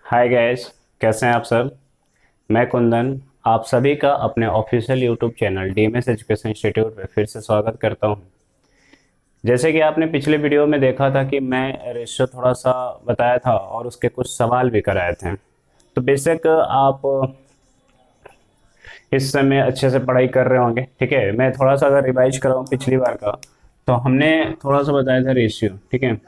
Hi guys, कैसे हैं आप सब। मैं कुंदन आप सभी का अपने official YouTube channel DMs education institute में फिर से स्वागत करता हूं। जैसे कि आपने पिछले वीडियो में देखा था कि मैं रेशियो थोड़ा सा बताया था और उसके कुछ सवाल भी कराए थे। तो बेशक आप इस समय अच्छे से पढ़ाई कर रहे होंगे। ठीक है, मैं थोड़ा सा अगर रिवाइज कराऊँ पिछली बार का, तो हमने थोड़ा सा बताया था रेशियो। ठीक है,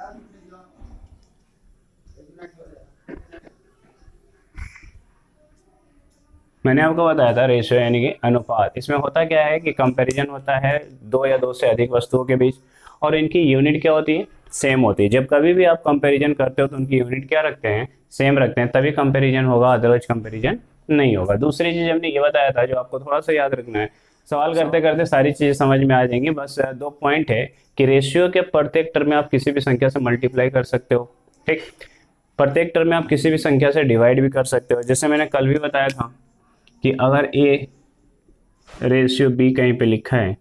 मैंने आपको बताया था रेशियो यानी कि अनुपात। इसमें होता क्या है कि कंपैरिजन होता है दो या दो से अधिक वस्तुओं के बीच, और इनकी यूनिट क्या होती है, सेम होती है। जब कभी भी आप कंपैरिजन करते हो तो उनकी यूनिट क्या रखते हैं, सेम रखते हैं, तभी कंपैरिजन होगा, अदरवाइज कंपैरिजन नहीं होगा। दूसरी चीज हमने ये बताया था जो आपको थोड़ा सा याद रखना है, सवाल करते करते सारी चीजें समझ में आ जाएंगी। बस दो पॉइंट है कि रेशियो के प्रत्येक टर्म में आप किसी भी संख्या से मल्टीप्लाई कर सकते हो। ठीक, प्रत्येक टर्म में आप किसी भी संख्या से डिवाइड भी कर सकते हो। जैसे मैंने कल भी बताया था कि अगर ए रेशियो बी कहीं पे लिखा है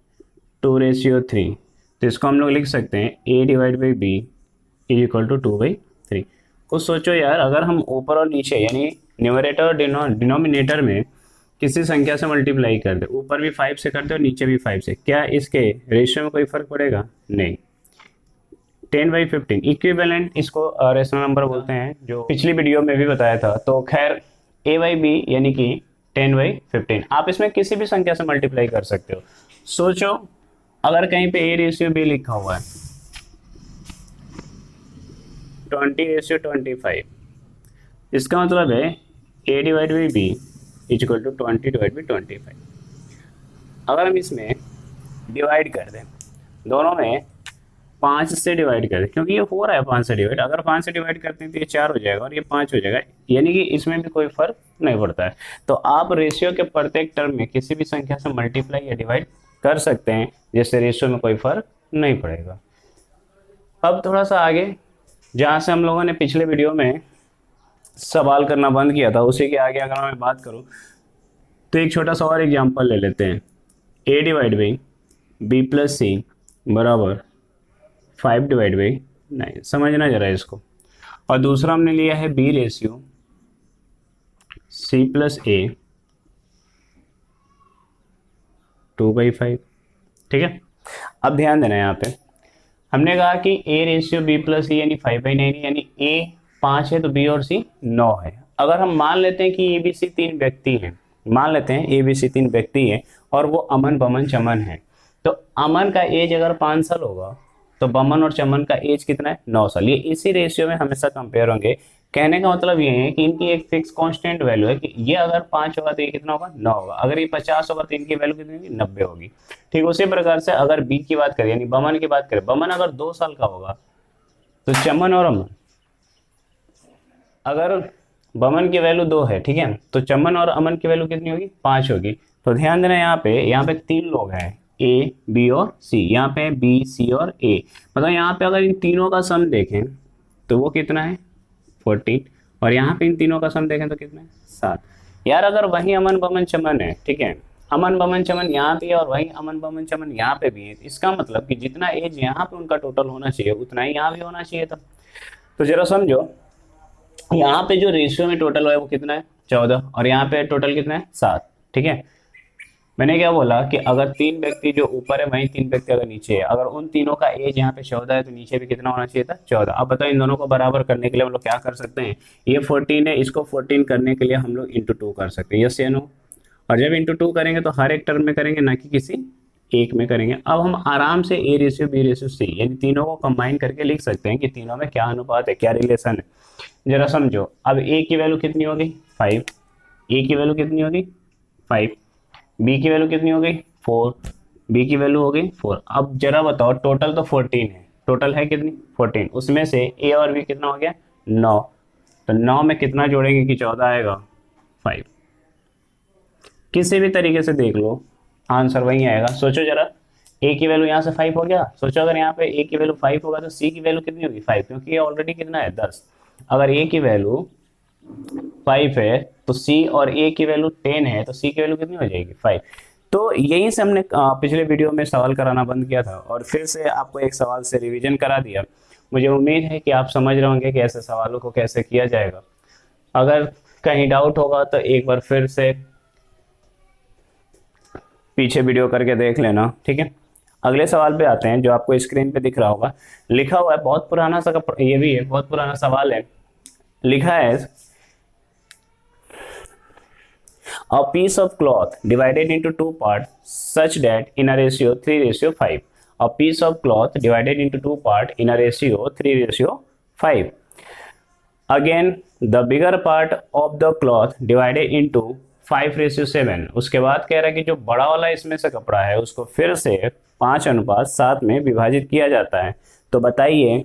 2:3, तो इसको हम लोग लिख सकते हैं A divide by B is equal to 2/3। कुछ सोचो यार, अगर हम ऊपर और नीचे यानी न्यूमरेटर और डिनोमिनेटर में किसी संख्या से मल्टीप्लाई कर दे, ऊपर भी 5 से करते और नीचे भी 5 से, क्या इसके रेशियो में कोई फर्क पड़ेगा? नहीं। 10/15 इक्विवेलेंट, इसको रेशनल नंबर बोलते हैं, जो पिछली वीडियो में भी बताया था। तो खैर a/b यानी कि 10/15 आप इसमें किसी भी संख्या से मल्टीप्लाई कर सकते हो। सोचो अगर कहीं पे a/b लिखा हुआ है 20:25, इसका मतलब है a divide by b is equal to 20 divide by 25। अगर हम इसमें डिवाइड कर दें, दोनों में 5 से डिवाइड कर दें, क्योंकि ये हो रहा है 5 से डिवाइड, अगर 5 से डिवाइड करते हैं तो ये 4 हो जाएगा और ये 5 हो जाएगा, यानी कि इसमें भी कोई फर्क नहीं पड़ता है। तो आप रेशियो के प्रत्येक टर्म में किसी भी संख्या से मल्टीप्लाई या डिवाइड कर सकते हैं, जिससे रेशियो में कोई फर्क नहीं पड़ेगा। अब थोड़ा सा आगे, जहाँ से हम लोगों ने पिछले वीडियो में सवाल करना बंद किया था, उसी के आगे अगर मैं बात करूँ तो एक छोटा सा और एग्जाम्पल ले लेते हैं। A divide by B plus सी बराबर 5 डिवाइड बाई 9, समझना जरा इसको। और दूसरा हमने लिया है बी रेशियो सी प्लस ए 2/5। ठीक है, अब ध्यान देना यहाँ पे, हमने कहा कि ए रेशियो बी प्लस सी यानी 5/9, यानी ए 5 है तो बी और सी 9 है। अगर हम मान लेते हैं कि ए बी सी 3 व्यक्ति हैं, मान लेते हैं ए बी सी 3 व्यक्ति हैं और वो अमन बमन चमन है, तो अमन का एज अगर 5 साल होगा तो बमन और चमन का एज कितना है, 9 साल। ये इसी रेशियो में हमेशा कंपेयर होंगे। कहने का मतलब ये है कि इनकी एक फिक्स कांस्टेंट वैल्यू है कि ये अगर 5 होगा तो ये कितना होगा, 9 होगा। अगर ये 50 होगा तो इनकी वैल्यू कितनी होगी, 90 होगी। ठीक उसी प्रकार से अगर बी की बात करें यानी बमन की बात करें, बमन अगर 2 साल का होगा तो चमन और अमन, अगर बमन की वैल्यू 2 है, ठीक है, तो चमन और अमन की वैल्यू कितनी होगी, 5 होगी। तो ध्यान देना यहाँ पे 3 लोग हैं, ए बी और सी, यहाँ पे बी सी और ए, मतलब यहाँ पे अगर इन तीनों का सम देखें तो वो कितना है, 14, और यहाँ पे इन तीनों का सम देखें तो कितना है, 7। यार अगर वही अमन बमन चमन है, ठीक है, अमन बमन चमन यहाँ पे है और वही अमन बमन चमन यहाँ पे भी है, इसका मतलब कि जितना एज यहाँ पे उनका टोटल होना चाहिए उतना ही यहाँ भी होना चाहिए था। तो जरा समझो, यहाँ पे जो रेशियो में टोटल है वो कितना है, 14, और यहाँ पे टोटल कितना है, 7। ठीक है, मैंने क्या बोला कि अगर 3 व्यक्ति जो ऊपर है वहीं 3 व्यक्ति अगर नीचे है, अगर उन तीनों का एज यहाँ पे 14 है तो नीचे भी कितना होना चाहिए था, 14। अब बताओ इन दोनों को बराबर करने के लिए हम लोग क्या कर सकते हैं, ये 14 है, इसको 14 करने के लिए हम लोग इंटू 2 कर सकते हैं, यस या नो। और जब इंटू 2 करेंगे तो हर एक टर्म में करेंगे, ना कि किसी एक में करेंगे। अब हम आराम से A ratio B ratio C यानी तीनों को कंबाइन करके लिख सकते हैं कि तीनों में क्या अनुपात है, क्या रिलेशन है। जरा समझो, अब ए की वैल्यू कितनी होगी, 5, ए की वैल्यू कितनी होगी, 5, बी की वैल्यू कितनी हो गई, 4, बी की वैल्यू हो गई 4। अब जरा बताओ, टोटल तो 14 है, टोटल है कितनी, 14, उसमें से ए और बी कितना हो गया, 9, तो 9 में कितना जोड़ेंगे कि 14 आएगा, 5। किसी भी तरीके से देख लो आंसर वही आएगा। सोचो जरा, ए की वैल्यू यहाँ से 5 हो गया, सोचो अगर यहाँ पे ए की वैल्यू 5 होगा तो सी की वैल्यू कितनी होगी, 5, क्योंकि ये ऑलरेडी कितना है, 10। अगर ए की वैल्यू 5 है तो सी, और ए की वैल्यू 10 है तो सी की वैल्यू कितनी हो जाएगी, 5। तो यहीं से हमने पिछले वीडियो में सवाल कराना बंद किया था और फिर से आपको एक सवाल से रिवीजन करा दिया। मुझे उम्मीद है कि आप समझ रहे होंगे कि ऐसे सवालों को कैसे किया जाएगा। अगर कहीं डाउट होगा तो एक बार फिर से पीछे वीडियो करके देख लेना, ठीक है। अगले सवाल पे आते हैं जो आपको स्क्रीन पे दिख रहा होगा, लिखा हुआ है, बहुत पुराना सा ये भी है, बहुत पुराना सवाल है। लिखा है a piece of cloth divided into two parts such that in a ratio 3:5, a piece of cloth divided into two parts in a ratio 3:5, again the bigger part of the cloth divided into 5:7। उसके बाद कह रहा है कि जो बड़ा वाला इसमें से कपड़ा है उसको फिर से 5:7 में विभाजित किया जाता है। तो बताइए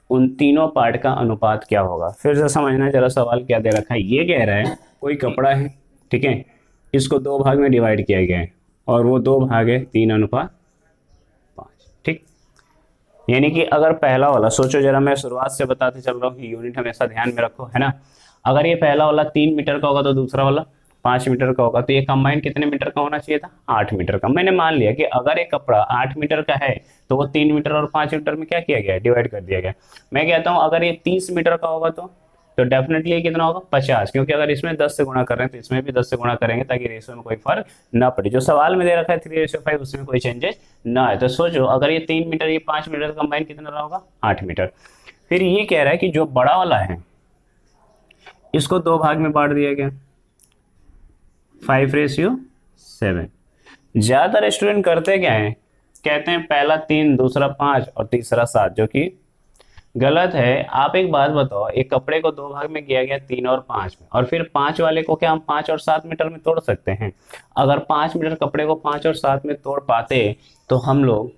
उन तीनों पार्ट का अनुपात क्या होगा। फिर से समझना जरा सवाल क्या दे रखा है। ये कह रहा है कोई कपड़ा है, ठीक है, इसको दो भाग में डिवाइड किया गया है और वो दो भाग है 3:5, ठीक। यानी कि अगर पहला वाला, सोचो जरा, मैं शुरुआत से बताते चल रहा हूँ कि यूनिट हमेशा ध्यान में रखो, है ना। अगर ये पहला वाला 3 मीटर का होगा तो दूसरा वाला 5 मीटर का होगा, तो ये कंबाइन कितने मीटर का होना चाहिए था, 8 मीटर का। मैंने मान लिया कि अगर एक कपड़ा 8 मीटर का है तो वो 3 मीटर और 5 मीटर में क्या किया गया है, डिवाइड कर दिया गया। मैं कहता हूँ अगर ये 30 मीटर का होगा तो डेफिनेटली कितना होगा, 50, क्योंकि अगर इसमें 10 से गुणा कर रहे हैं तो इसमें भी 10 से गुणा करेंगे ताकि रेशियो में कोई फर्क ना पड़े। जो सवाल में दे रखा है 3:5 उसमें कोई चेंजेस ना है। तो सोचो अगर ये 3 मीटर ये 5 मीटर का कंबाइन कितना रहा होगा, 8 मीटर। फिर ये कह रहा है कि जो बड़ा वाला है इसको दो भाग में बांट दिया गया, 5:7। ज्यादातर स्टूडेंट करते क्या है, कहते हैं पहला 3, दूसरा 5 और तीसरा 7, जो कि गलत है। आप एक बात बताओ, एक कपड़े को दो भाग में किया गया 3 और 5 में, और फिर 5 वाले को क्या हम 5 और 7 मीटर में तोड़ सकते हैं? अगर 5 मीटर कपड़े को 5 और 7 में तोड़ पाते तो हम लोग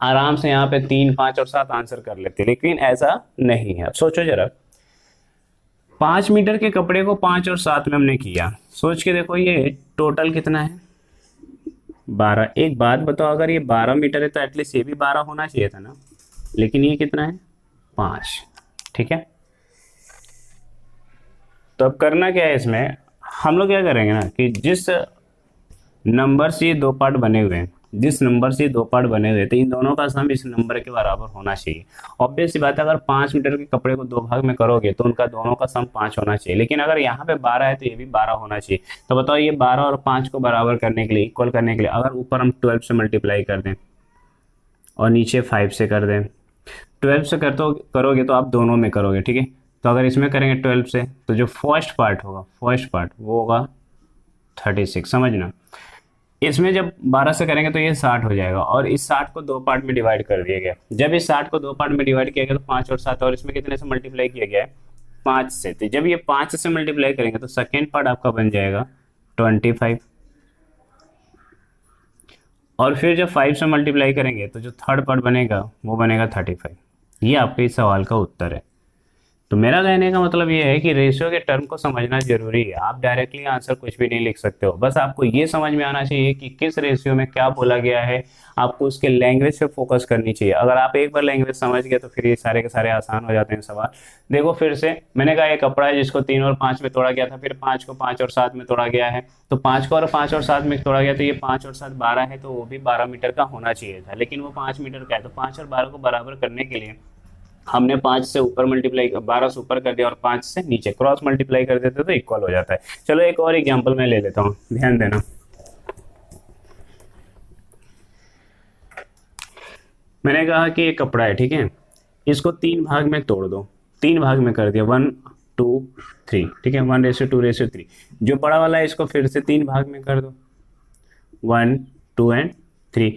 आराम से यहाँ पे 3, 5 और 7 आंसर कर लेते, लेकिन ऐसा नहीं है। अब सोचो जरा, 5 मीटर के कपड़े को 5 और 7 में हमने किया, सोच के देखो ये टोटल कितना है, 12। एक बात बताओ, अगर ये 12 मीटर है तो एटलीस्ट ये भी 12 होना चाहिए था ना, लेकिन ये कितना है, 5, ठीक है। तो अब करना क्या है इसमें, हम लोग क्या करेंगे ना कि जिस नंबर से दो पार्ट बने हुए हैं, जिस नंबर से दो पार्ट बने हुए तो इन दोनों का सम इस नंबर के बराबर होना चाहिए। ऑब्वियस सी बात है, अगर 5 मीटर के कपड़े को दो भाग में करोगे तो उनका दोनों का सम 5 होना चाहिए, लेकिन अगर यहाँ पे 12 है तो ये भी 12 होना चाहिए। तो बताओ ये 12 और 5 को बराबर करने के लिए, इक्वल करने के लिए, अगर ऊपर हम 12 से मल्टीप्लाई कर दें और नीचे 5 से कर दें, 12 से करोगे तो आप दोनों में करोगे, ठीक है। तो अगर इसमें करेंगे 12 से तो जो फर्स्ट पार्ट होगा, फर्स्ट पार्ट वो होगा 36, समझना। इसमें जब 12 से करेंगे तो ये 60 हो जाएगा, और इस 60 को दो पार्ट में डिवाइड कर दिया गया। जब इस 60 को दो पार्ट में डिवाइड किया गया तो 5 और 7, और इसमें कितने से मल्टीप्लाई किया गया है, 5 से। तो जब ये 5 से मल्टीप्लाई करेंगे तो सेकेंड पार्ट आपका बन जाएगा 25, और फिर जब 5 से मल्टीप्लाई करेंगे तो जो थर्ड पार्ट बनेगा वो बनेगा 35। ये आपके इस सवाल का उत्तर है। तो मेरा कहने का मतलब ये है कि रेशियो के टर्म को समझना जरूरी है। आप डायरेक्टली आंसर कुछ भी नहीं लिख सकते हो, बस आपको ये समझ में आना चाहिए कि किस रेशियो में क्या बोला गया है। आपको उसके लैंग्वेज पे फोकस करनी चाहिए। अगर आप एक बार लैंग्वेज समझ गए तो फिर ये सारे के सारे आसान हो जाते हैं सवाल। देखो फिर से मैंने कहा, ये कपड़ा है जिसको 3 और 5 में तोड़ा गया था, फिर 5 को 5 और 7 में तोड़ा गया है, तो 5 को और 5 और 7 में तोड़ा गया, तो ये 5 और 7 12 है, तो वो भी 12 मीटर का होना चाहिए था, लेकिन वो 5 मीटर का है। तो 5 और 12 को बराबर करने के लिए हमने 5 से ऊपर मल्टीप्लाई, 12 से ऊपर कर दिया, और 5 से नीचे क्रॉस मल्टीप्लाई कर देते तो इक्वल हो जाता है। चलो एक और एग्जांपल मैं ले लेता हूं, ध्यान देना। मैंने कहा कि एक कपड़ा है, ठीक है, इसको 3 भाग में तोड़ दो, 3 भाग में कर दिया, 1 2 3, ठीक है, 1:2:3। जो बड़ा वाला है इसको फिर से 3 भाग में कर दो, 1 2 एंड 3।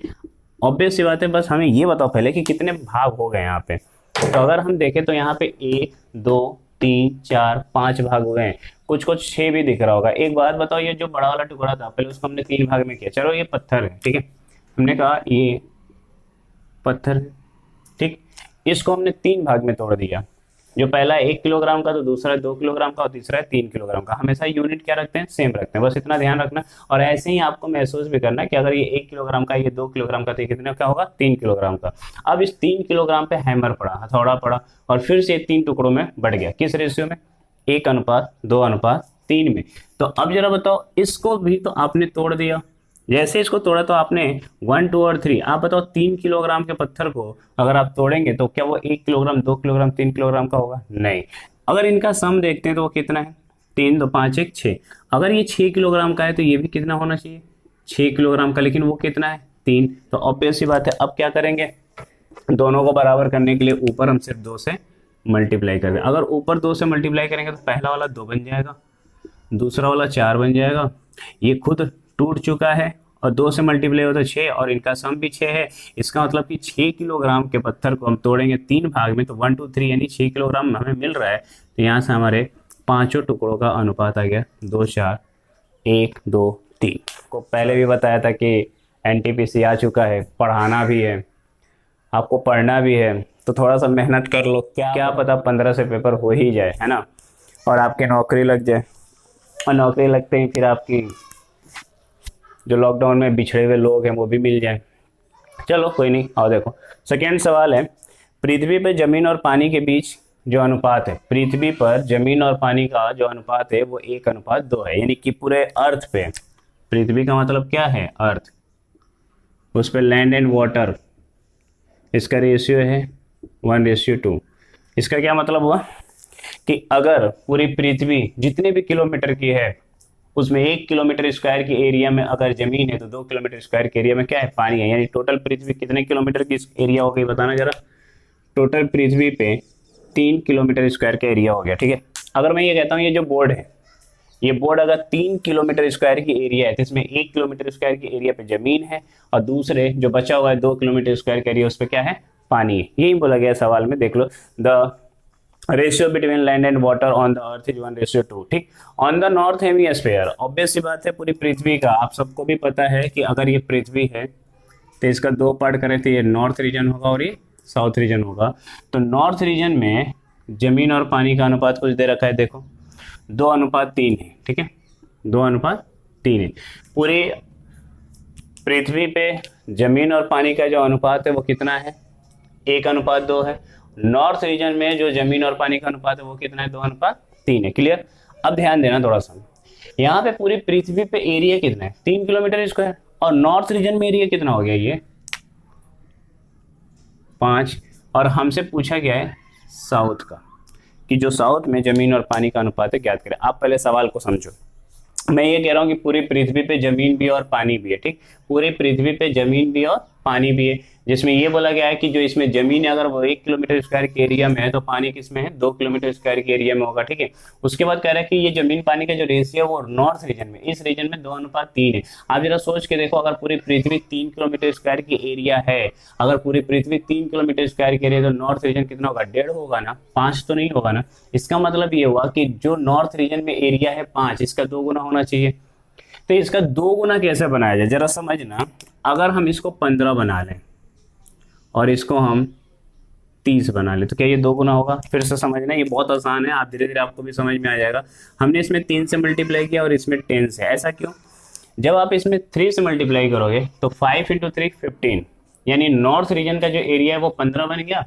ऑब्वियस सी बात है, बस हमें ये बताओ पहले कि कितने भाग हो गए यहाँ पे। तो अगर हम देखें तो यहाँ पे 1 2 3 4 5 भाग हो गए हैं, कुछ कुछ 6 भी दिख रहा होगा। एक बात बताओ, ये जो बड़ा वाला टुकड़ा था पहले उसको हमने 3 भाग में किया, चलो ये पत्थर है, ठीक है, हमने कहा ये पत्थर है, ठीक, इसको हमने 3 भाग में तोड़ दिया। जो पहला 1 किलोग्राम का, तो दूसरा 2 किलोग्राम का, और तीसरा 3 किलोग्राम का। हमेशा यूनिट क्या रखते हैं, सेम रखते हैं, बस इतना ध्यान रखना। और ऐसे ही आपको महसूस भी करना कि अगर ये 1 किलोग्राम का, ये 2 किलोग्राम का, तो ये कितना क्या होगा, 3 किलोग्राम का। अब इस 3 किलोग्राम पे हैमर पड़ा, हथौड़ा पड़ा, और फिर से 3 टुकड़ों में बढ़ गया। किस रेशियो में, 1:2:3 में। तो अब जरा बताओ, इसको भी तो आपने तोड़ दिया, जैसे इसको तोड़ा तो आपने 1 2 और 3। आप बताओ 3 किलोग्राम के पत्थर को अगर आप तोड़ेंगे तो क्या वो 1 किलोग्राम 2 किलोग्राम 3 किलोग्राम का होगा, नहीं। अगर इनका सम देखते हैं तो वो कितना है, 3 2 5 1 6। अगर ये 6 किलोग्राम का है तो ये भी कितना होना चाहिए, 6 किलोग्राम का, लेकिन वो कितना है 3। तो ऑब्वियस सी बात है, अब क्या करेंगे, दोनों को बराबर करने के लिए ऊपर हम सिर्फ 2 से मल्टीप्लाई कर दें। अगर ऊपर 2 से मल्टीप्लाई करेंगे तो पहला वाला 2 बन जाएगा, दूसरा वाला 4 बन जाएगा, ये खुद टूट चुका है, और 2 से मल्टीप्लाई हो तो 6, और इनका सम भी 6 है। इसका मतलब कि 6 किलोग्राम के पत्थर को हम तोड़ेंगे 3 भाग में, तो 1 2 3 यानी 6 किलोग्राम हमें मिल रहा है। तो यहाँ से हमारे पांचों टुकड़ों का अनुपात आ गया 2 4 1 2 3। को पहले भी बताया था कि एनटीपीसी आ चुका है, पढ़ाना भी है, आपको पढ़ना भी है, तो थोड़ा सा मेहनत कर लो, क्या पता 15 से पेपर हो ही जाए, है ना, और आपकी नौकरी लग जाए। और नौकरी लगते ही फिर आपकी जो लॉकडाउन में बिछड़े हुए लोग हैं वो भी मिल जाए। चलो कोई नहीं। और देखो सेकेंड सवाल है, पृथ्वी पर जमीन और पानी के बीच जो अनुपात है, पृथ्वी पर जमीन और पानी का जो अनुपात है वो 1:2 है। यानी कि पूरे अर्थ पे, पृथ्वी का मतलब क्या है, अर्थ, उस पर लैंड एंड वाटर, इसका रेशियो है 1:2। इसका क्या मतलब हुआ कि अगर पूरी पृथ्वी जितने भी किलोमीटर की है उसमें 1 किलोमीटर स्क्वायर की एरिया में अगर जमीन है तो 2 किलोमीटर स्क्वायर के एरिया में क्या है, पानी है। यानी टोटल पृथ्वी कितने किलोमीटर की एरिया हो गई, बताना जरा। टोटल पृथ्वी पे 3 किलोमीटर स्क्वायर का एरिया हो गया, ठीक है। अगर मैं ये कहता हूँ ये जो बोर्ड है, ये बोर्ड अगर 3 किलोमीटर स्क्वायर की एरिया है तो इसमें 1 किलोमीटर स्क्वायर की एरिया पे जमीन है, और दूसरे जो बचा हुआ है 2 किलोमीटर स्क्वायर का एरिया उस पर क्या है, पानी है। यही बोला गया सवाल में, देख लो, the ratio between land and water on the earth is 1:2, ठीक। On the north hemisphere, obvious सी बात है पूरी पृथ्वी का आप सबको भी पता है कि अगर ये पृथ्वी है तो इसका 2 पार्ट करें तो ये नॉर्थ रीजन होगा और ये साउथ रीजन होगा। तो नॉर्थ रीजन में जमीन और पानी का अनुपात कुछ दे रखा है, देखो 2:3 है, ठीक है, 2:3 है। पूरी पृथ्वी पे जमीन और पानी का जो अनुपात है वो कितना है, 1:2 है। नॉर्थ रीजन में जो जमीन और पानी का अनुपात है वो कितना है, 2:3 है। क्लियर। अब ध्यान देना थोड़ा सा, यहाँ पे पूरी पृथ्वी पे एरिया कितना है, 3 किलोमीटर स्क्वायर, और नॉर्थ रीजन में एरिया कितना हो गया, ये 5, और हमसे पूछा गया है साउथ का, कि जो साउथ में जमीन और पानी का अनुपात है ज्ञात करें। आप पहले सवाल को समझो। मैं ये कह रहा हूँ कि पूरी पृथ्वी पे जमीन भी और पानी भी है, ठीक, पूरी पृथ्वी पे जमीन भी और पानी भी है, जिसमें ये बोला गया है कि जो इसमें जमीन है अगर वो 1 किलोमीटर स्क्वायर के एरिया में है तो पानी किसमें है, 2 किलोमीटर स्क्वायर के एरिया में होगा, ठीक है। उसके बाद कह रहा है कि ये जमीन पानी का जो रेशियो है वो नॉर्थ रीजन में, इस रीजन में 2:3 है। आप जरा सोच के देखो, अगर पूरी पृथ्वी 3 किलोमीटर स्क्वायर की एरिया है, अगर पूरी पृथ्वी 3 किलोमीटर स्क्वायर की एरिया, तो नॉर्थ रीजन कितना होगा, 1.5 होगा ना, 5 तो नहीं होगा ना। इसका मतलब ये हुआ कि जो नॉर्थ रीजन में एरिया है 5, इसका 2 गुना होना चाहिए। तो इसका 2 गुना कैसे बनाया जाए, जरा समझना। अगर हम इसको 15 बना लें और इसको हम 30 बना लें तो क्या ये 2 गुना होगा, फिर से समझना, ये बहुत आसान है, आप धीरे धीरे आपको भी समझ में आ जाएगा। हमने इसमें 3 से मल्टीप्लाई किया और इसमें 10 से, ऐसा क्यों, जब आप इसमें 3 से मल्टीप्लाई करोगे तो 5 × 3 15, यानी नॉर्थ रीजन का जो एरिया है वो 15 बन गया।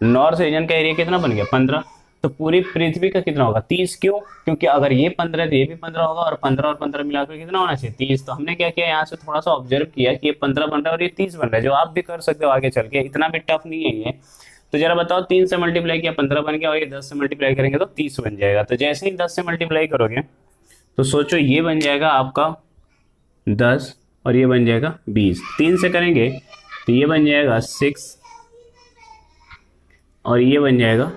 नॉर्थ रीजन का एरिया कितना बन गया, 15। तो पूरी पृथ्वी का कितना होगा, 30। क्यों, क्योंकि अगर ये 15 है तो ये भी 15 होगा, और 15 और 15 मिलाकर कितना होना चाहिए, 30। तो हमने क्या किया, यहाँ से थोड़ा सा ऑब्जर्व किया कि ये 15 बन रहा है और ये 30 बन रहा है, जो आप भी कर सकते हो आगे चल के, इतना भी टफ नहीं है ये। तो जरा बताओ, 3 से मल्टीप्लाई किया 15 बन गया, और ये 10 से मल्टीप्लाई करेंगे तो 30 बन जाएगा। तो जैसे ही 10 से मल्टीप्लाई करोगे तो सोचो ये बन जाएगा आपका 10 और ये बन जाएगा 20। 3 से करेंगे तो ये बन जाएगा 6 और ये बन जाएगा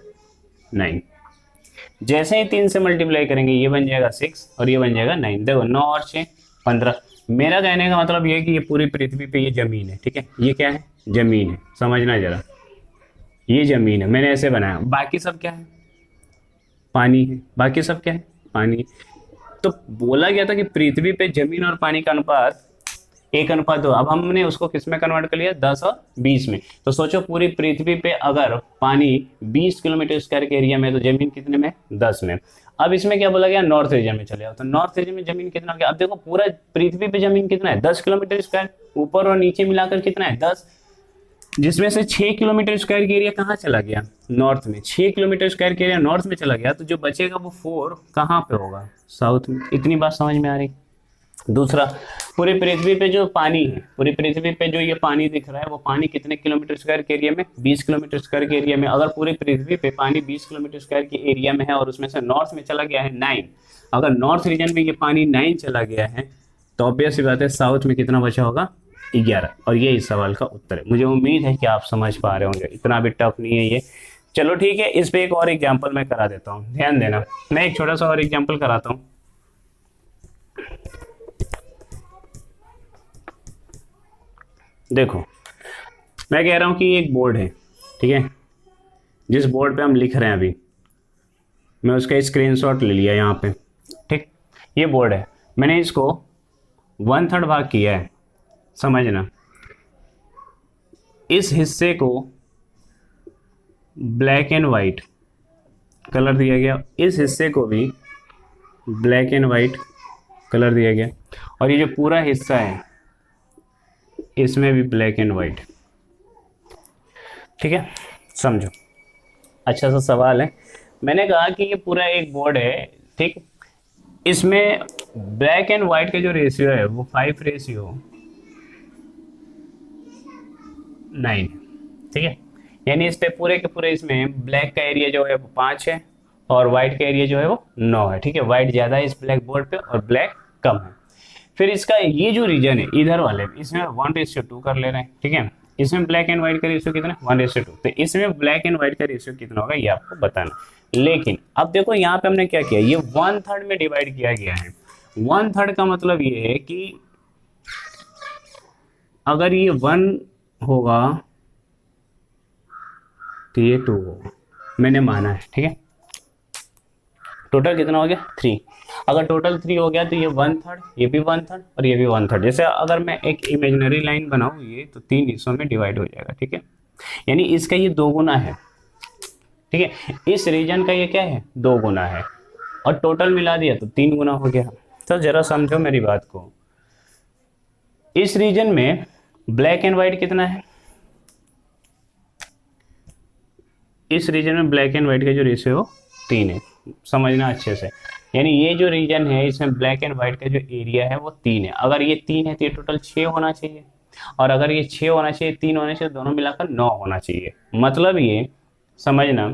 9। जैसे ही 3 से मल्टीप्लाई करेंगे ये बन जाएगा 6 और ये बन जाएगा 9। देखो 9 और 6 15। मेरा कहने का मतलब ये है कि ये पूरी पृथ्वी पे ये जमीन है, ठीक है, ये क्या है, जमीन है, समझना जरा, ये जमीन है, मैंने ऐसे बनाया। बाकी सब क्या है, पानी है, बाकी सब क्या है, पानी। तो बोला गया था कि पृथ्वी पे जमीन और पानी का अनुपात 1:2। अब हमने उसको किस में कन्वर्ट कर लिया, 10 और 20 में। तो सोचो पूरी पृथ्वी पे अगर पानी 20 किलोमीटर स्क्वायर के एरिया में, तो जमीन कितने में, 10 में। अब इसमें क्या बोला गया, नॉर्थ रीजन में चले जाओ। तो नॉर्थ रीजन में जमीन कितना हो गया, अब देखो पूरा पृथ्वी पे जमीन कितना है, 10 किलोमीटर स्क्वायर, ऊपर और नीचे मिलाकर कितना है, 10, जिसमें से 6 किलोमीटर स्क्वायर का एरिया कहाँ चला गया, नॉर्थ में। 6 किलोमीटर स्क्वायर का एरिया नॉर्थ में चला गया, तो जो बचेगा वो 4 कहाँ पे होगा, साउथ में। इतनी बात समझ में आ रही। दूसरा, पूरी पृथ्वी पे जो पानी है, पूरी पृथ्वी पे जो ये पानी दिख रहा है, वो पानी कितने किलोमीटर स्क्वायर के एरिया में? 20 किलोमीटर स्क्वायर के एरिया में। अगर पूरी पृथ्वी पे पानी 20 किलोमीटर स्क्वायर के एरिया में है और उसमें से नॉर्थ में चला गया है 9, अगर नॉर्थ रीजन में ये पानी 9 चला गया है, तो ऑब्वियस सी बात है साउथ में कितना बचा होगा? 11। और ये इस सवाल का उत्तर है। मुझे उम्मीद है कि आप समझ पा रहे होंगे, इतना भी टफ नहीं है ये। चलो ठीक है, इस पे एक और एग्जाम्पल मैं करा देता हूँ, ध्यान देना। मैं एक छोटा सा और एग्जाम्पल कराता हूँ। देखो, मैं कह रहा हूं कि एक बोर्ड है, ठीक है, जिस बोर्ड पे हम लिख रहे हैं अभी, मैं उसका स्क्रीनशॉट ले लिया यहाँ पे, ठीक। ये बोर्ड है, मैंने इसको 1/3 भाग किया है, समझना। इस हिस्से को ब्लैक एंड वाइट कलर दिया गया, इस हिस्से को भी ब्लैक एंड वाइट कलर दिया गया, और ये जो पूरा हिस्सा है इसमें भी ब्लैक एंड वाइट, ठीक है। समझो, अच्छा सा सवाल है। मैंने कहा कि ये पूरा एक बोर्ड है, ठीक, इसमें ब्लैक एंड वाइट का जो रेशियो है वो 5:9, ठीक है। यानी इस पे पूरे के पूरे इसमें ब्लैक का एरिया जो है वो 5 है और वाइट का एरिया जो है वो 9 है, ठीक है। वाइट ज़्यादा है इस ब्लैक बोर्ड पे और ब्लैक कम है। फिर इसका ये जो रीजन है इधर वाले, इसमें 1:2 कर ले रहे हैं, ठीक है। इसमें ब्लैक एंड व्हाइट का रेशियो कितना? 1:2। तो इसमें ब्लैक एंड व्हाइट का रेशियो कितना होगा ये आपको बताना। लेकिन अब देखो यहाँ पे हमने क्या किया, ये 1/3 में डिवाइड किया गया है। 1/3 का मतलब ये है कि अगर ये 1 होगा तो ये 2 होगा, मैंने माना है, ठीक है। टोटल कितना हो गया? 3। अगर टोटल 3 हो गया तो ये 1/3, ये भी 1/3 और ये भी 1/3। जैसे अगर मैं एक इमेजिनरी लाइन बनाऊं ये, तो 3 हिस्सों में डिवाइड हो जाएगा, ठीक है। यानी इसका ये 2 गुना है, ठीक है। इस रीजन का ये क्या है? 2 गुना है, और टोटल मिला दिया तो 3 गुना हो गया। तो जरा समझो मेरी बात को, इस रीजन में ब्लैक एंड व्हाइट कितना है? इस रीजन में ब्लैक एंड व्हाइट का जो रेशियो 3 है, समझना अच्छे से। यानी ये जो रीजन है इसमें ब्लैक एंड व्हाइट का जो एरिया है वो 3 है। अगर ये 3 है तो ये टोटल 6 होना चाहिए, और अगर ये 6 होना चाहिए, 3 होना चाहिए, दोनों मिलाकर 9 होना चाहिए। मतलब ये समझना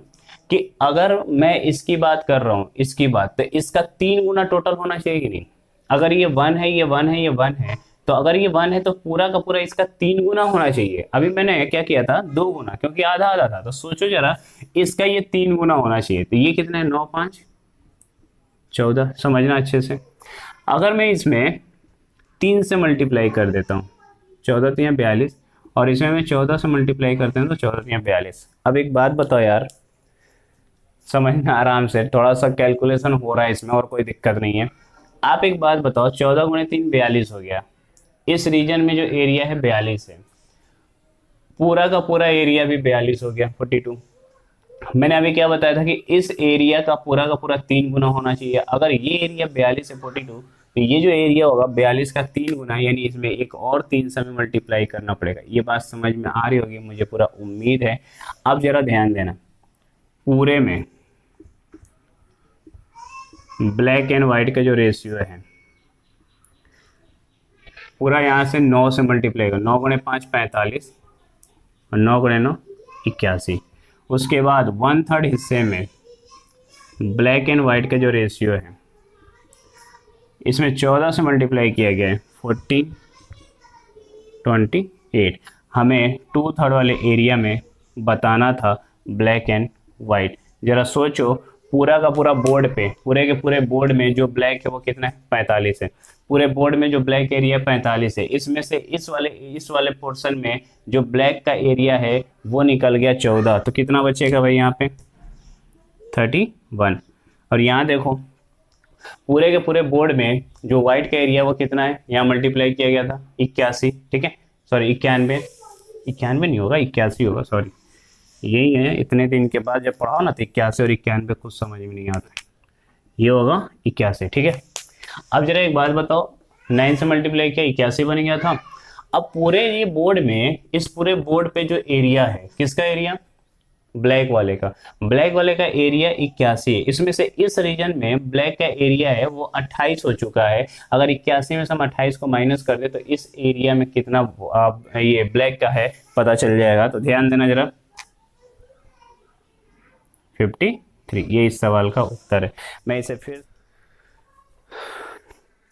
कि अगर मैं इसकी बात कर रहा हूँ, इसकी बात, तो इसका 3 गुना टोटल होना चाहिए कि नहीं? अगर ये 1 है, ये 1 है, ये 1 है, तो अगर ये 1 है तो पूरा का पूरा इसका 3 गुना होना चाहिए। अभी मैंने क्या किया था? 2 गुना, क्योंकि आधा आधा था। तो सोचो जरा, इसका ये 3 गुना होना चाहिए। तो ये कितना है? 9 5 14। समझना अच्छे से। अगर मैं इसमें 3 से मल्टीप्लाई कर देता हूँ, 14 3 42, और इसमें मैं 14 से मल्टीप्लाई करते हैं तो 14 3 42। अब एक बात बताओ यार, समझना आराम से, थोड़ा सा कैलकुलेशन हो रहा है इसमें और कोई दिक्कत नहीं है। आप एक बात बताओ, 14 गुणे 3 42 हो गया। इस रीजन में जो एरिया है 42 है, पूरा का पूरा एरिया भी 42 हो गया, 42। मैंने अभी क्या बताया था कि इस एरिया का पूरा 3 गुना होना चाहिए। अगर ये एरिया 42 है 42, तो ये जो एरिया होगा 42 का 3 गुना, यानी इसमें एक और 3 से हमें मल्टीप्लाई करना पड़ेगा। ये बात समझ में आ रही होगी, मुझे पूरा उम्मीद है। अब जरा ध्यान देना, पूरे में ब्लैक एंड व्हाइट का जो रेशियो है पूरा यहाँ से 9 से मल्टीप्लाई करो। 9 गुणे 5 45 और 9 गुणे 9 81। उसके बाद 1/3 हिस्से में ब्लैक एंड व्हाइट का जो रेशियो है इसमें 14 से मल्टीप्लाई किया गया है, 14 28। हमें 2/3 वाले एरिया में बताना था ब्लैक एंड व्हाइट। जरा सोचो, पूरा का पूरा बोर्ड पे, पूरे के पूरे बोर्ड में जो ब्लैक है वो कितना है? 45 है। पूरे बोर्ड में जो ब्लैक एरिया 45 है, इसमें से इस वाले पोर्शन में जो ब्लैक का एरिया है वो निकल गया 14। तो कितना बचेगा भाई यहाँ पे? 31। और यहाँ देखो, पूरे के पूरे बोर्ड में जो व्हाइट का एरिया वो कितना है? यहाँ मल्टीप्लाई किया गया था 81, ठीक है, सॉरी 91, 91 नहीं होगा, 81 होगा, सॉरी यही है। इतने दिन के बाद जब पढ़ाओ ना तो 81 और 91 कुछ समझ में नहीं आता, ये होगा 81, ठीक है। अब जरा एक बात बताओ, 9 से मल्टीप्लाई किया 81 बन गया था। अब पूरे ये बोर्ड में, इस पूरे बोर्ड पे जो एरिया है, किसका एरिया? ब्लैक वाले का एरिया 81 है। इसमें से इस रीजन में ब्लैक का एरिया है वो 28 हो चुका है। अगर 81 में से हम 28 को माइनस कर दे तो इस एरिया में कितना ये ब्लैक का है पता चल जाएगा। तो ध्यान देना जरा, 53, ये इस सवाल का उत्तर है। मैं इसे फिर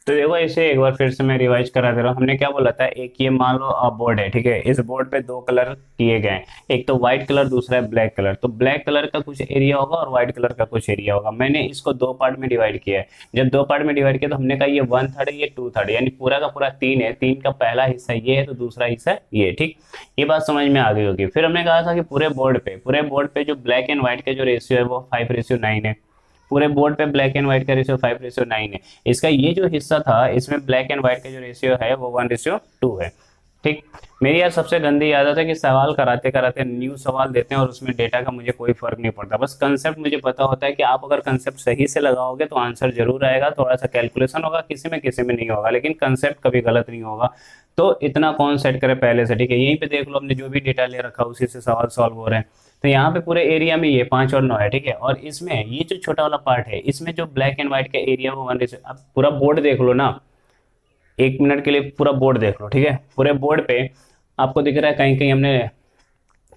तो देखो इसे एक बार फिर से मैं रिवाइज करा दे रहा हूँ। हमने क्या बोला था, एक ये मान लो बोर्ड है, ठीक है। इस बोर्ड पे दो कलर किए गए हैं, एक तो व्हाइट कलर, दूसरा है ब्लैक कलर। तो ब्लैक कलर का कुछ एरिया होगा और व्हाइट कलर का कुछ एरिया होगा। मैंने इसको दो पार्ट में डिवाइड किया है। जब दो पार्ट में डिवाइड किया तो हमने कहा ये 1/3 है, ये 2/3, यानी पूरा का पूरा 3 है। 3 का पहला हिस्सा ये है तो दूसरा हिस्सा ये, ठीक। ये बात समझ में आ गई होगी। फिर हमने कहा था कि पूरे बोर्ड पे जो ब्लैक एंड व्हाइट का जो रेशियो है वो 5:9 है। पूरे बोर्ड पे ब्लैक एंड व्हाइट का रेशियो 5:9 है। इसका ये जो हिस्सा था इसमें ब्लैक एंड व्हाइट का जो रेशियो है वो 1:2 है, ठीक। मेरी यार सबसे गंदी आदत है कि सवाल कराते कराते न्यू सवाल देते हैं और उसमें डेटा का मुझे कोई फर्क नहीं पड़ता। बस कंसेप्ट मुझे पता होता है कि आप अगर कंसेप्ट सही से लगाओगे तो आंसर जरूर आएगा। थोड़ा सा कैलकुलेशन होगा, किसी में नहीं होगा, लेकिन कंसेप्ट कभी गलत नहीं होगा। तो इतना कौन सेट करे पहले से, ठीक है। यहीं पे देख लो, हमने जो भी डेटा ले रखा उसी से सवाल सॉल्व हो रहे हैं। तो यहाँ पे पूरे एरिया में ये 5 और 9 है, ठीक है। और इसमें ये जो छोटा वाला पार्ट है इसमें जो ब्लैक एंड व्हाइट का एरिया वो 1, अब पूरा बोर्ड देख लो ना, 1 मिनट के लिए पूरा बोर्ड देख लो, ठीक है। पूरे बोर्ड पे आपको दिख रहा है कहीं कहीं हमने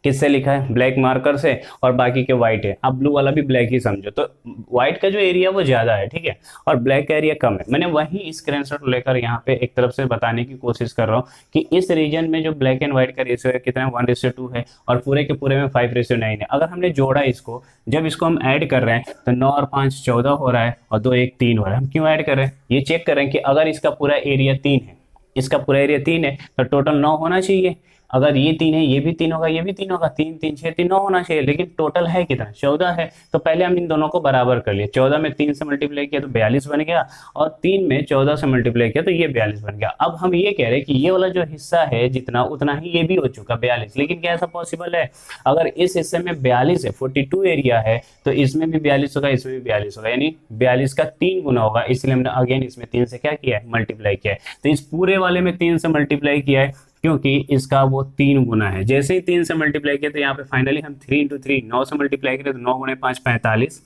किससे लिखा है, ब्लैक मार्कर से, और बाकी के व्हाइट है। आप ब्लू वाला भी ब्लैक ही समझो। तो व्हाइट का जो एरिया वो ज्यादा है, ठीक है, और ब्लैक का एरिया कम है। मैंने वही स्क्रीनशॉट लेकर यहाँ पे एक तरफ से बताने की कोशिश कर रहा हूँ कि इस रीजन में जो ब्लैक एंड व्हाइट का रेशियो है कितना है, 1:2 है, और पूरे के पूरे में 5:9 है। अगर हमने जोड़ा इसको, जब इसको हम ऐड कर रहे हैं तो 9 और 5 14 हो रहा है, और 2 1 3 हो रहा है। हम क्यों ऐड कर रहे हैं, ये चेक कर रहे हैं कि अगर इसका पूरा एरिया 3 है, इसका पूरा एरिया 3 है तो टोटल 9 होना चाहिए। अगर ये 3 है, ये भी 3 होगा, ये भी 3 होगा, 3 3 6 3 9 होना चाहिए। लेकिन टोटल है कितना, 14 है। तो पहले हम इन दोनों को बराबर कर लिए। 14 में 3 से मल्टीप्लाई किया तो 42 बन गया, और 3 में 14 से मल्टीप्लाई किया तो ये 42 बन गया। अब हम ये कह रहे हैं कि ये वाला जो हिस्सा है जितना उतना ही ये भी हो चुका 42। लेकिन क्या ऐसा पॉसिबल है, अगर इस हिस्से में 42 है, 42 एरिया है, तो इसमें भी 42 होगा, इसमें भी 42 होगा, यानी 42 का 3 गुना होगा। इसलिए हमने अगेन इसमें 3 से क्या किया है, मल्टीप्लाई किया है। तो इस पूरे वाले में 3 से मल्टीप्लाई किया है क्योंकि इसका वो 3 गुना है। जैसे ही 3 से मल्टीप्लाई किया तो यहाँ पे फाइनली हम 3 × 3 9 से मल्टीप्लाई करें तो 9 × 5 45,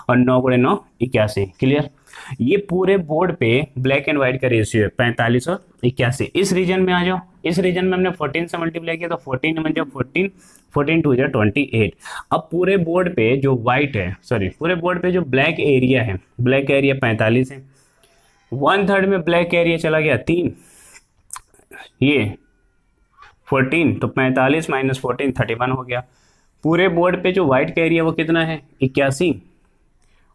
और 9 × 9 81। क्लियर। ये पूरे बोर्ड पे ब्लैक एंड व्हाइट का रेशियो है 45 और 81। इस रीजन में आ जाओ, इस रीजन में हमने 14 से मल्टीप्लाई किया तो 14 में जब 14 14 2 28। अब पूरे बोर्ड पे जो व्हाइट है, सॉरी पूरे बोर्ड पे जो ब्लैक एरिया है, ब्लैक एरिया 45 है, 1/3 में ब्लैक एरिया चला गया 3, ये 14, तो 45 - 14 31 हो गया। पूरे बोर्ड पे जो व्हाइट का एरिया वो कितना है, 81।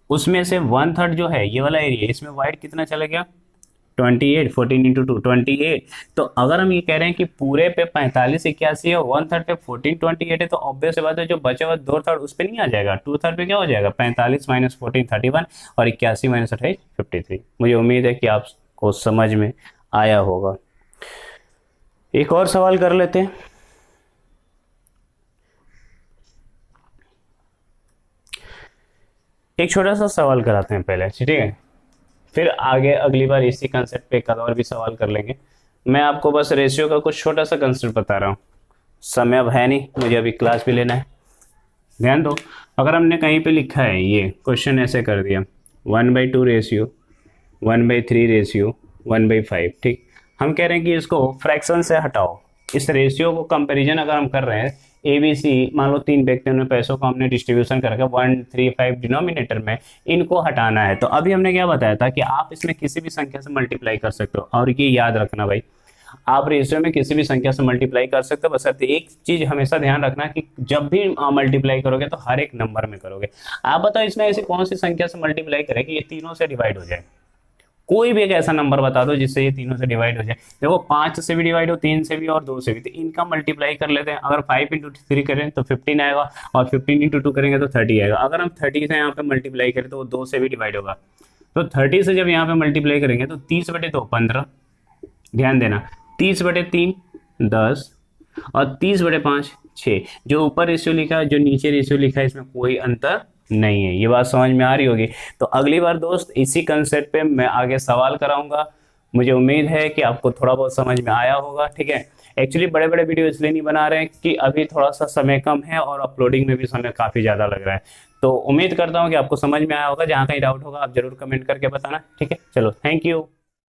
उसमें से 1/3 जो है ये वाला एरिया, इसमें व्हाइट कितना चला गया, 28, 14 × 2 28। तो अगर हम ये कह रहे हैं कि पूरे पे 45 81 है, 1/3 पे 14 28 है, तो ऑब्वियस बात है जो बचा हुआ 2/3 उस पे नहीं आ जाएगा। 2/3 पे क्या हो जाएगा, 45 - 14 31, और 81 - 28 53। मुझे उम्मीद है कि आपको समझ में आया होगा। एक और सवाल कर लेते हैं। एक छोटा सा सवाल कराते हैं पहले, ठीक है, फिर आगे अगली बार इसी कंसेप्ट पे एक और भी सवाल कर लेंगे। मैं आपको बस रेशियो का कुछ छोटा सा कंसेप्ट बता रहा हूँ। समय अब है नहीं, मुझे अभी क्लास भी लेना है। ध्यान दो, अगर हमने कहीं पे लिखा है, ये क्वेश्चन ऐसे कर दिया 1/2 रेशियो, 1/3 रेशियो, 1/5, ठीक। हम कह रहे हैं कि इसको फ्रैक्शन से हटाओ। इस रेशियो को कंपैरिजन अगर हम कर रहे हैं, ABC मान लो 3 व्यक्तियों ने पैसों को हमने डिस्ट्रीब्यूशन करके 135 डिनोमिनेटर में, इनको हटाना है। तो अभी हमने क्या बताया था कि आप इसमें किसी भी संख्या से मल्टीप्लाई कर सकते हो। और ये याद रखना भाई, आप रेशियो में किसी भी संख्या से मल्टीप्लाई कर सकते हो, बशर्ते एक चीज हमेशा ध्यान रखना कि जब भी मल्टीप्लाई करोगे तो हर एक नंबर में करोगे। आप बताओ इसमें ऐसी कौन सी संख्या से मल्टीप्लाई करें कि ये तीनों से डिवाइड हो जाए। कोई भी एक ऐसा नंबर बता दो जिससे ये तीनों से डिवाइड हो जाए। देखो 5 से भी डिवाइड हो, 3 से भी और 2 से भी, तो इनका मल्टीप्लाई कर लेते हैं। अगर 5 × 3 करें तो 15 आएगा, और 15 × 2 करेंगे तो 30 आएगा। अगर हम 30 से यहाँ पे मल्टीप्लाई करें तो वो 2 से भी डिवाइड होगा। तो 30 से जब यहाँ पे मल्टीप्लाई करेंगे तो 30/2 15, ध्यान देना, 30/3 10, और 30/5 6। जो ऊपर रेशियो लिखा है, जो नीचे रेशियो लिखा है, इसमें कोई अंतर नहीं है। ये बात समझ में आ रही होगी। तो अगली बार दोस्त इसी कंसेप्ट पे मैं आगे सवाल कराऊंगा। मुझे उम्मीद है कि आपको थोड़ा बहुत समझ में आया होगा, ठीक है। एक्चुअली बड़े बड़े वीडियो इसलिए नहीं बना रहे हैं कि अभी थोड़ा सा समय कम है और अपलोडिंग में भी समय काफ़ी ज़्यादा लग रहा है। तो उम्मीद करता हूँ कि आपको समझ में आया होगा। जहाँ कहीं डाउट होगा आप जरूर कमेंट करके बताना, ठीक है। चलो, थैंक यू।